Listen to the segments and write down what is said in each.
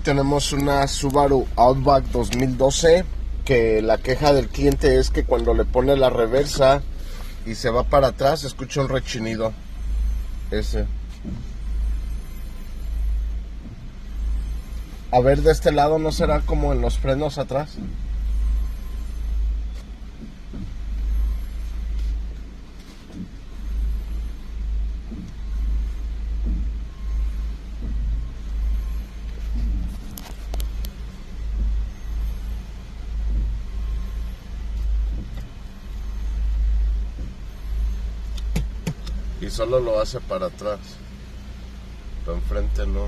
tenemos una Subaru Outback 2012 que la queja del cliente es que cuando le pone la reversa y se va para atrás escucha un rechinido. Ese. A ver, de este lado no será como en los frenos atrás. Y solo lo hace para atrás. Pero enfrente no.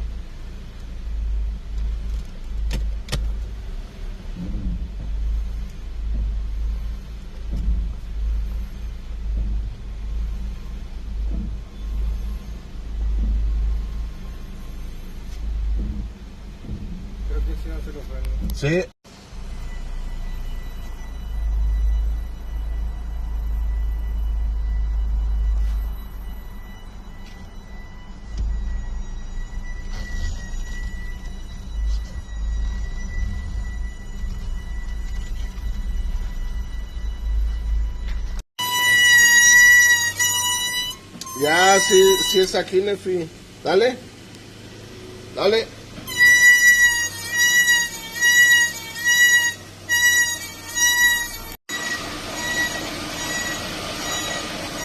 Creo que sí hace los frenos. Sí. Ya, sí es aquí, Nefi. Dale. Dale.